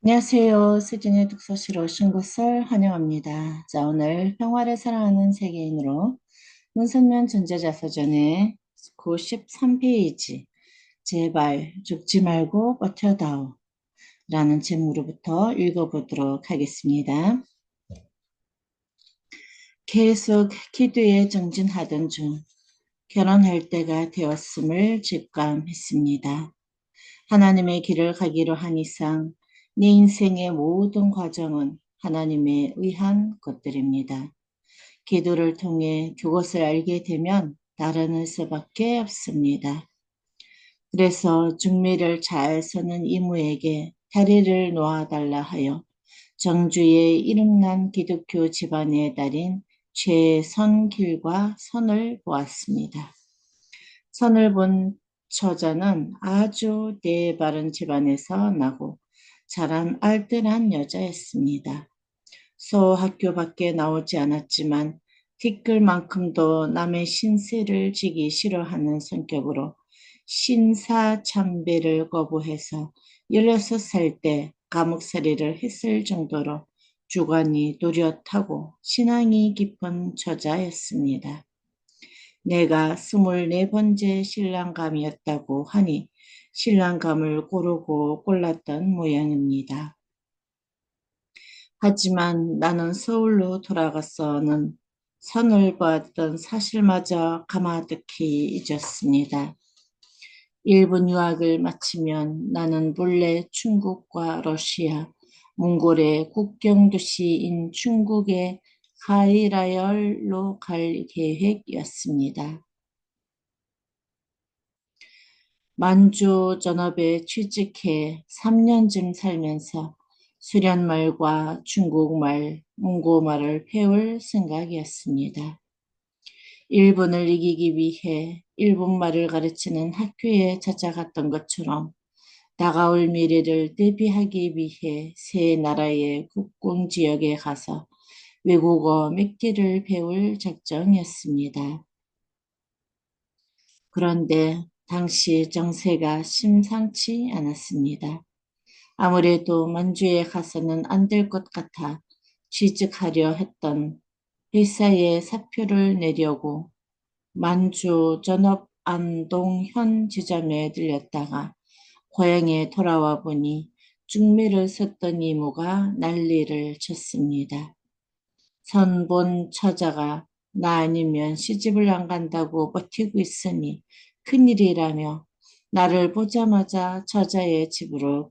안녕하세요. 수진의 독서실에 오신 것을 환영합니다. 자, 오늘 평화를 사랑하는 세계인으로 문선면 전제자서전의 93페이지 제발 죽지 말고 버텨다오 라는 제목으로부터 읽어보도록 하겠습니다. 계속 기도에 정진하던 중 결혼할 때가 되었음을 직감했습니다. 하나님의 길을 가기로 한 이상 내 인생의 모든 과정은 하나님에 의한 것들입니다. 기도를 통해 그것을 알게 되면 따르는 수밖에 없습니다. 그래서 중매를 잘 서는 이모에게 다리를 놓아달라 하여 정주의 이름난 기독교 집안의 딸인 최선길과 선을 보았습니다. 선을 본 처자는 아주 대바른 집안에서 나고 자란 알뜰한 여자였습니다. 소학교 밖에 나오지 않았지만 티끌만큼도 남의 신세를 지기 싫어하는 성격으로 신사참배를 거부해서 16살 때 감옥살이를 했을 정도로 주관이 또렷하고 신앙이 깊은 처자였습니다. 내가 24번째 신랑감이었다고 하니 신랑감을 고르고 골랐던 모양입니다. 하지만 나는 서울로 돌아가서는 선을 보았던 사실마저 가마득히 잊었습니다. 일본 유학을 마치면 나는 본래 중국과 러시아, 몽골의 국경 도시인 중국의 하이라열로 갈 계획이었습니다. 만주 전업에 취직해 3년쯤 살면서 수련말과 중국말, 몽고말을 배울 생각이었습니다. 일본을 이기기 위해 일본말을 가르치는 학교에 찾아갔던 것처럼 다가올 미래를 대비하기 위해 새 나라의 국공 지역에 가서 외국어 몇 개를 배울 작정이었습니다. 그런데 당시 정세가 심상치 않았습니다. 아무래도 만주에 가서는 안 될 것 같아 취직하려 했던 회사에 사표를 내려고 만주 전업 안동 현 지점에 들렸다가 고향에 돌아와 보니 중매를 섰던 이모가 난리를 쳤습니다. 선본 처자가 나 아니면 시집을 안 간다고 버티고 있으니 큰일이라며 나를 보자마자 처자의 집으로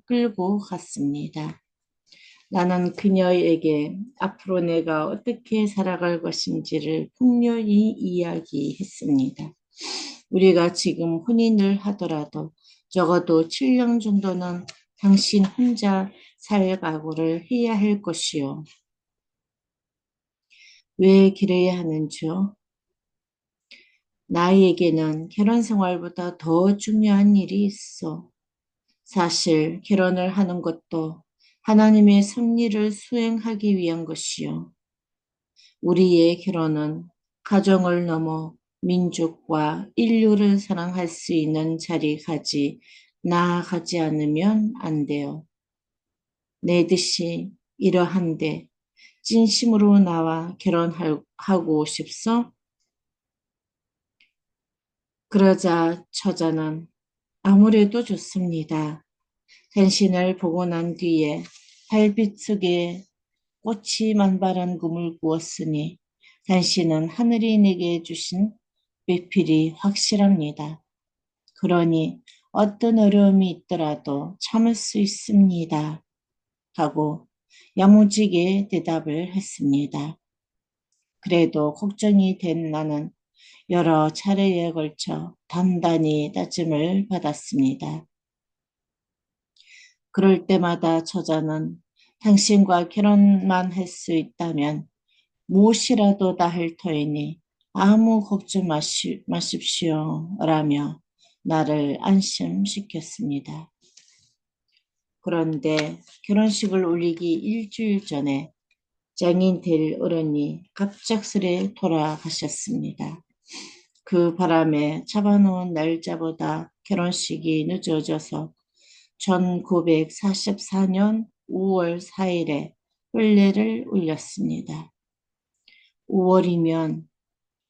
끌고 갔습니다. 나는 그녀에게 앞으로 내가 어떻게 살아갈 것인지를 풍요히 이야기했습니다. 우리가 지금 혼인을 하더라도 적어도 7년 정도는 당신 혼자 살 각오를 해야 할 것이요. 왜 그래야 하는지요? 나에게는 결혼 생활보다 더 중요한 일이 있어. 사실 결혼을 하는 것도 하나님의 섭리를 수행하기 위한 것이요. 우리의 결혼은 가정을 넘어 민족과 인류를 사랑할 수 있는 자리까지 나아가지 않으면 안 돼요. 내 뜻이 이러한데 진심으로 나와 결혼하고 싶소? 그러자 처자는 아무래도 좋습니다. 당신을 보고 난 뒤에 달빛 속에 꽃이 만발한 꿈을 꾸었으니 당신은 하늘이 내게 주신 배필이 확실합니다. 그러니 어떤 어려움이 있더라도 참을 수 있습니다. 하고 야무지게 대답을 했습니다. 그래도 걱정이 된 나는 여러 차례에 걸쳐 단단히 다짐을 받았습니다. 그럴 때마다 저자는 당신과 결혼만 할 수 있다면 무엇이라도 다 할 터이니 아무 걱정 마십시오. 라며 나를 안심시켰습니다. 그런데 결혼식을 올리기 일주일 전에 장인 될 어른이 갑작스레 돌아가셨습니다. 그 바람에 잡아놓은 날짜보다 결혼식이 늦어져서 1944년 5월 4일에 혼례를 올렸습니다. 5월이면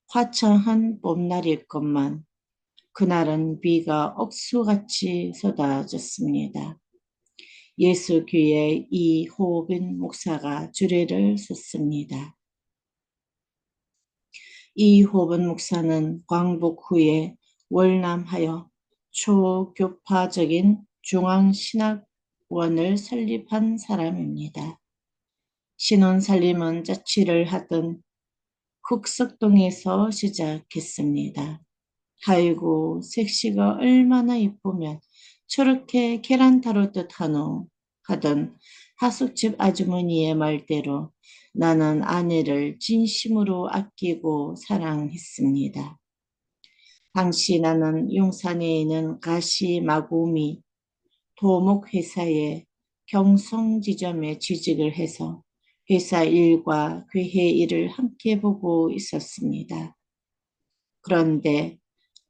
화창한 봄날일 것만 그날은 비가 억수같이 쏟아졌습니다. 예수교회 이호빈 목사가 주례를 섰습니다. 이호빈 목사는 광복 후에 월남하여 초교파적인 중앙신학원을 설립한 사람입니다. 신혼살림은 자취를 하던 흑석동에서 시작했습니다. 아이고 색시가 얼마나 이쁘면 저렇게 계란 타르듯 하노 하던 하숙집 아주머니의 말대로 나는 아내를 진심으로 아끼고 사랑했습니다. 당시 나는 용산에 있는 가시마구미 도목회사의 경성지점에 취직을 해서 회사 일과 교회 일을 함께 보고 있었습니다. 그런데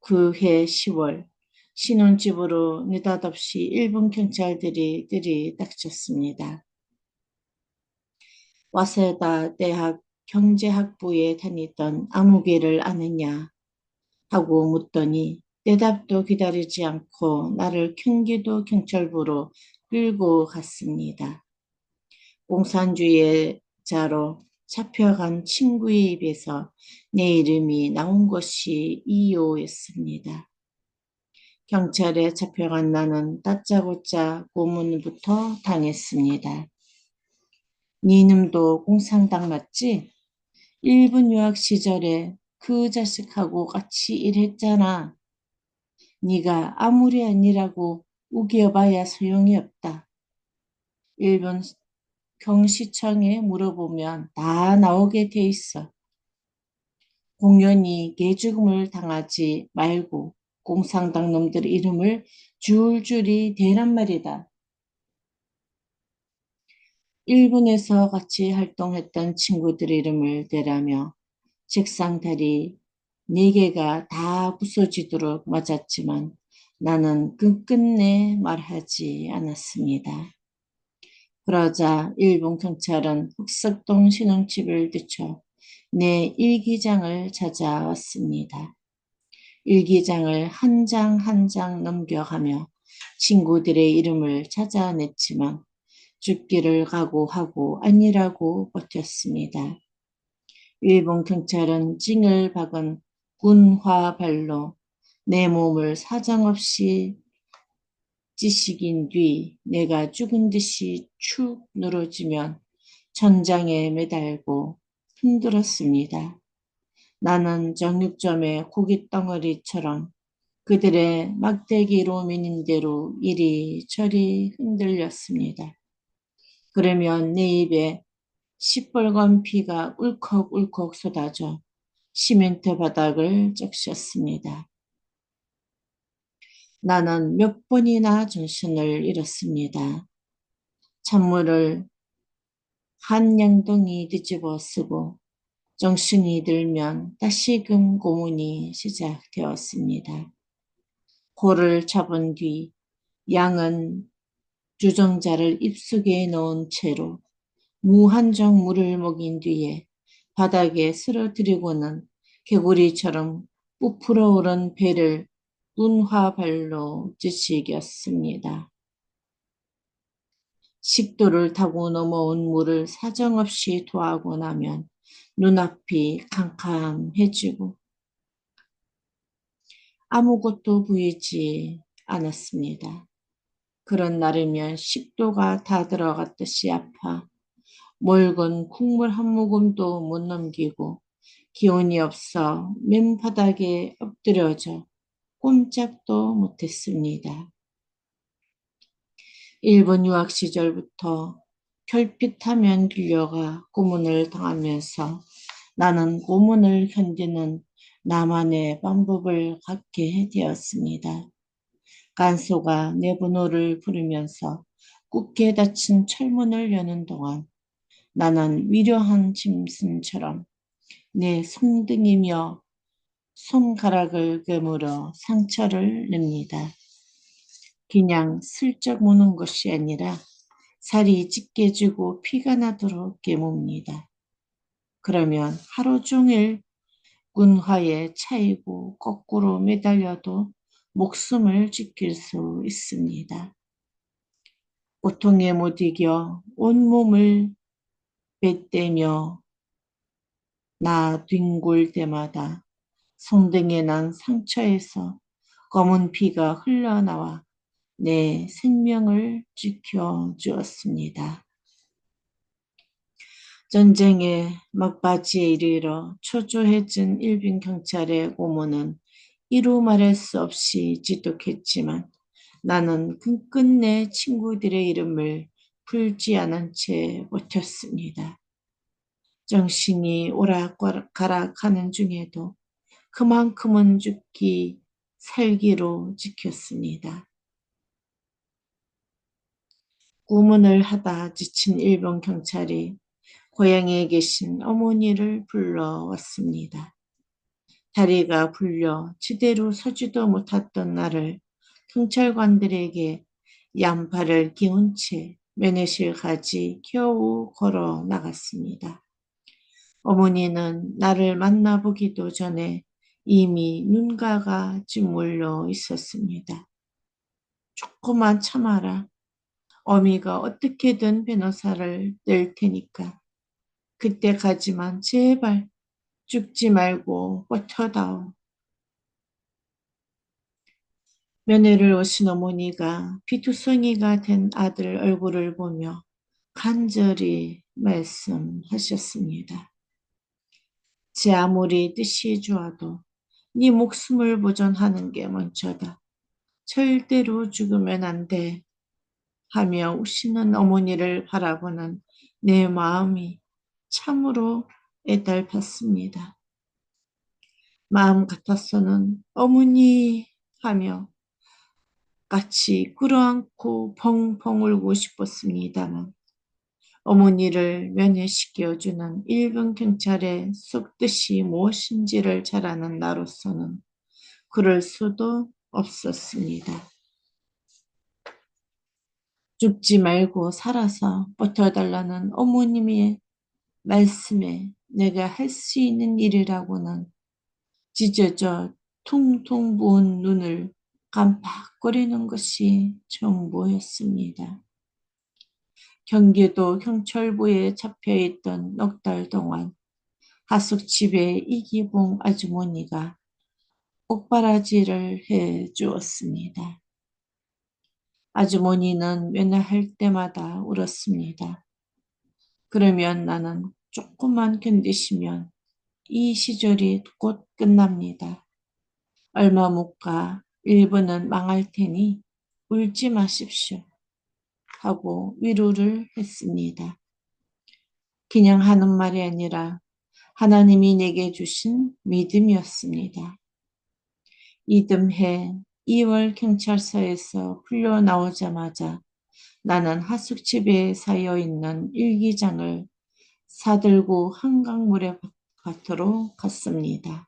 그해 10월 신혼집으로 느닷없이 일본 경찰들이 들이닥쳤습니다. 와세다 대학 경제학부에 다니던 아무개를 아느냐 하고 묻더니 대답도 기다리지 않고 나를 경기도 경찰부로 끌고 갔습니다. 공산주의자로 잡혀간 친구의 입에서 내 이름이 나온 것이 이유였습니다. 경찰에 잡혀간 나는 다짜고짜 고문부터 당했습니다. 네 놈도 공산당 맞지? 일본 유학 시절에 그 자식하고 같이 일했잖아. 네가 아무리 아니라고 우겨봐야 소용이 없다. 일본 경시청에 물어보면 다 나오게 돼 있어. 공연히 개죽음을 당하지 말고 공산당 놈들 이름을 줄줄이 대란 말이다. 일본에서 같이 활동했던 친구들 이름을 대라며 책상 다리 4개가 다 부서지도록 맞았지만 나는 끝끝내 말하지 않았습니다. 그러자 일본 경찰은 흑석동 신혼집을 뒤쳐 내 일기장을 찾아왔습니다. 일기장을 한 장 한 장 넘겨가며 친구들의 이름을 찾아냈지만 죽기를 각오하고 아니라고 버텼습니다. 일본 경찰은 찡을 박은 군화발로 내 몸을 사정없이 찌식인 뒤 내가 죽은 듯이 축 늘어지면 천장에 매달고 흔들었습니다. 나는 정육점의 고깃덩어리처럼 그들의 막대기로 미는 대로 이리저리 흔들렸습니다. 그러면 내 입에 시뻘건 피가 울컥울컥 쏟아져 시멘트 바닥을 적셨습니다. 나는 몇 번이나 정신을 잃었습니다. 찬물을 한 양동이 뒤집어 쓰고 정신이 들면 다시금 고문이 시작되었습니다. 코를 잡은 뒤 양은 주정자를 입속에 넣은 채로 무한정 물을 먹인 뒤에 바닥에 쓰러뜨리고는 개구리처럼 부풀어 오른 배를 운화발로 찌시겼습니다. 식도를 타고 넘어온 물을 사정없이 토하고 나면 눈앞이 캄캄해지고 아무것도 보이지 않았습니다. 그런 날이면 식도가 다 들어갔듯이 아파 묽은 국물 한 모금도 못 넘기고 기운이 없어 맨바닥에 엎드려져 꼼짝도 못했습니다. 일본 유학 시절부터 결핍하면 길려가 고문을 당하면서 나는 고문을 견디는 나만의 방법을 갖게 되었습니다. 간소가 내 번호를 부르면서 굳게 닫힌 철문을 여는 동안 나는 위려한 짐승처럼 내 손등이며 손가락을 깨물어 상처를 냅니다. 그냥 슬쩍 무는 것이 아니라 살이 찢겨지고 피가 나도록 깨뭅니다. 그러면 하루 종일 군화에 차이고 거꾸로 매달려도 목숨을 지킬 수 있습니다. 고통에 못 이겨 온몸을 빼떼며 나 뒹굴 때마다 손등에 난 상처에서 검은 피가 흘러나와 내 생명을 지켜주었습니다. 전쟁의 막바지에 이르러 초조해진 일빈 경찰의 고문은 이루 말할 수 없이 지독했지만 나는 끝끝내 친구들의 이름을 풀지 않은 채 버텼습니다. 정신이 오락가락하는 중에도 그만큼은 죽기 살기로 지켰습니다. 구문을 하다 지친 일본 경찰이 고향에 계신 어머니를 불러왔습니다. 다리가 불려 제대로 서지도 못했던 나를 경찰관들에게 양팔을 기운 채 면회실까지 겨우 걸어 나갔습니다. 어머니는 나를 만나보기도 전에 이미 눈가가 짓물려 있었습니다. 조금만 참아라. 어미가 어떻게든 변호사를 낼 테니까 그때까지만 제발 죽지 말고 버텨다오. 면회를 오신 어머니가 피투성이가 된 아들 얼굴을 보며 간절히 말씀하셨습니다. 제 아무리 뜻이 좋아도 네 목숨을 보존하는 게 먼저다. 절대로 죽으면 안 돼. 하며 우시는 어머니를 바라보는 내 마음이 참으로 애달팠습니다. 마음 같아서는 어머니 하며 같이 끌어안고 펑펑 울고 싶었습니다만 어머니를 면회시켜주는 일본 경찰의 속뜻이 무엇인지를 잘 아는 나로서는 그럴 수도 없었습니다. 죽지 말고 살아서 버텨달라는 어머님의 말씀에 내가 할 수 있는 일이라고는 찢어져 퉁퉁 부은 눈을 깜빡거리는 것이 전부였습니다. 경기도 경찰부에 잡혀있던 넉 달 동안 하숙집에 이기봉 아주머니가 옥바라지를 해 주었습니다. 아주머니는 면회할 때마다 울었습니다. 그러면 나는 조금만 견디시면 이 시절이 곧 끝납니다. 얼마 못 가 일본은 망할 테니 울지 마십시오. 하고 위로를 했습니다. 그냥 하는 말이 아니라 하나님이 내게 주신 믿음이었습니다. 이듬해 2월 경찰서에서 풀려 나오자마자 나는 하숙집에 쌓여있는 일기장을 사들고 한강물의 밭으로 갔습니다.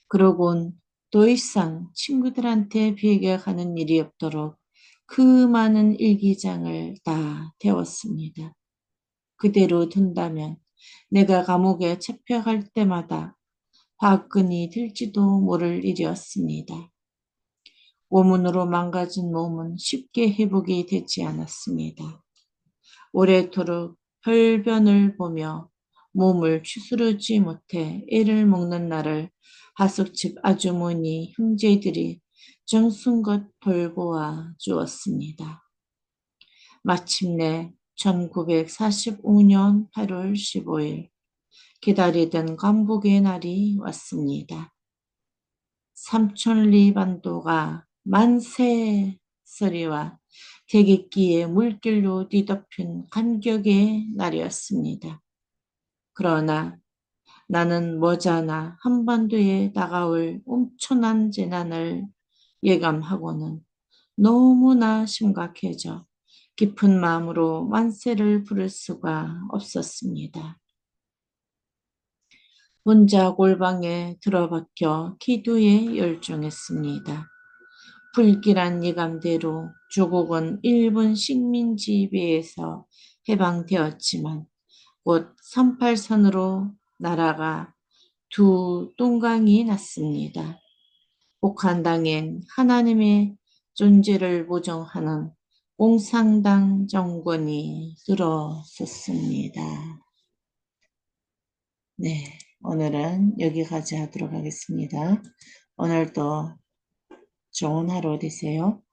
그러곤 더 이상 친구들한테 비교하는 일이 없도록 그 많은 일기장을 다 태웠습니다. 그대로 둔다면 내가 감옥에 잡혀갈 때마다 화끈이 될지도 모를 일이었습니다. 고문으로 망가진 몸은 쉽게 회복이 되지 않았습니다. 오래도록 혈변을 보며 몸을 추스르지 못해 애를 먹는 나를 하숙집 아주머니 형제들이 정성껏 돌보아 주었습니다. 마침내 1945년 8월 15일 기다리던 감복의 날이 왔습니다. 삼천리 반도가 만세 소리와 대객기의 물길로 뒤덮인 감격의 날이었습니다. 그러나 나는 머지않아 한반도에 다가올 엄청난 재난을 예감하고는 너무나 심각해져 깊은 마음으로 만세를 부를 수가 없었습니다. 혼자 골방에 들어박혀 기도에 열중했습니다. 불길한 예감대로 조국은 일본 식민 지배에서 해방되었지만 곧 38선으로 나라가 두 똥강이 났습니다. 북한당엔 하나님의 존재를 부정하는 공산당 정권이 들어섰습니다. 네, 오늘은 여기까지 하도록 하겠습니다. 오늘도 좋은 하루 되세요.